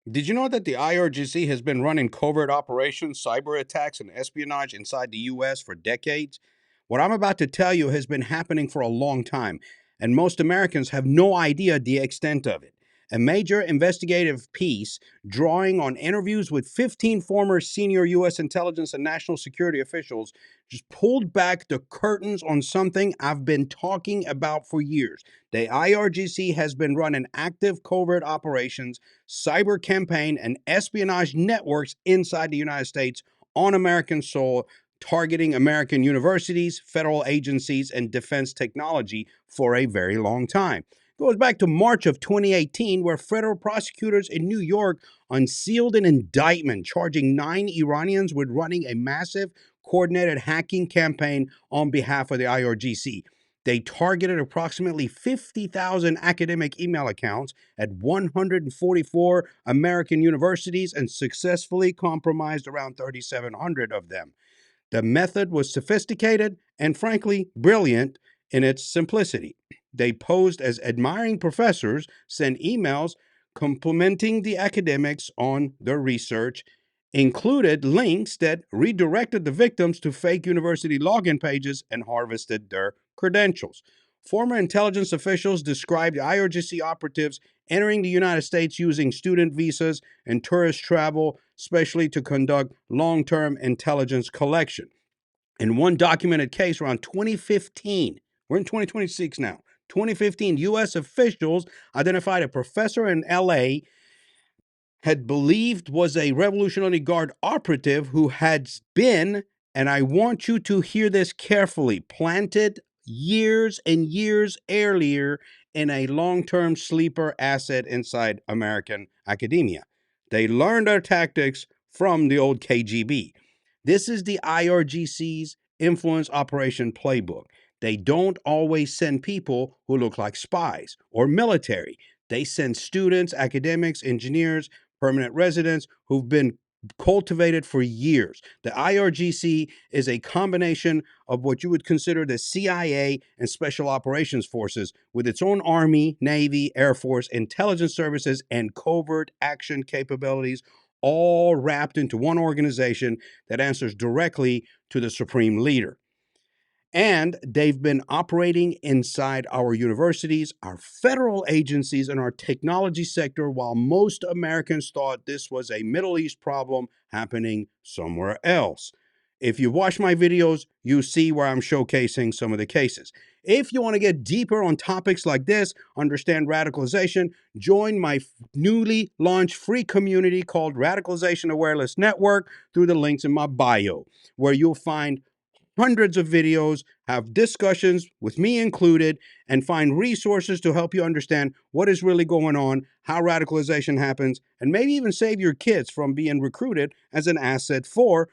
Did you know that the IRGC has been running covert operations, cyber attacks, and espionage inside the U.S. for decades? What I'm about to tell you has been happening for a long time, and most Americans have no idea the extent of it. A major investigative piece drawing on interviews with 15 former senior U.S. intelligence and national security officials just pulled back the curtains on something I've been talking about for years. The IRGC has been running active covert operations, cyber campaign, and espionage networks inside the United States on American soil, targeting American universities, federal agencies, and defense technology for a very long time. It goes back to March of 2018, where federal prosecutors in New York unsealed an indictment charging 9 Iranians with running a massive coordinated hacking campaign on behalf of the IRGC. They targeted approximately 50,000 academic email accounts at 144 American universities and successfully compromised around 3,700 of them. The method was sophisticated and, frankly, brilliant in its simplicity. They posed as admiring professors, sent emails complimenting the academics on their research, included links that redirected the victims to fake university login pages, and harvested their credentials. Former intelligence officials described IRGC operatives entering the United States using student visas and tourist travel, especially to conduct long-term intelligence collection. In one documented case around 2015, we're in 2026 now, 2015, U.S. officials identified a professor in L.A. had believed was a Revolutionary Guard operative who had been, and I want you to hear this carefully, planted years and years earlier in a long-term sleeper asset inside American academia. They learned their tactics from the old KGB. This is the IRGC's influence operation playbook. They don't always send people who look like spies or military. They send students, academics, engineers, permanent residents who've been cultivated for years. The IRGC is a combination of what you would consider the CIA and Special Operations Forces, with its own Army, Navy, Air Force, intelligence services, and covert action capabilities, all wrapped into one organization that answers directly to the supreme leader. And they've been operating inside our universities, our federal agencies, and our technology sector, while most Americans thought this was a Middle East problem happening somewhere else. If you watch my videos, you see where I'm showcasing some of the cases. If you want to get deeper on topics like this, understand radicalization, join my newly launched free community called Radicalization Awareness Network through the links in my bio, where you'll find hundreds of videos, have discussions with me included, and find resources to help you understand what is really going on, how radicalization happens, and maybe even save your kids from being recruited as an asset for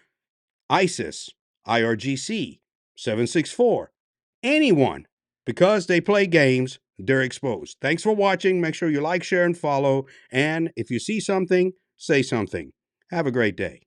ISIS, IRGC, 764, anyone. Because they play games, they're exposed. Thanks for watching. Make sure you like, share, and follow. And if you see something, say something. Have a great day.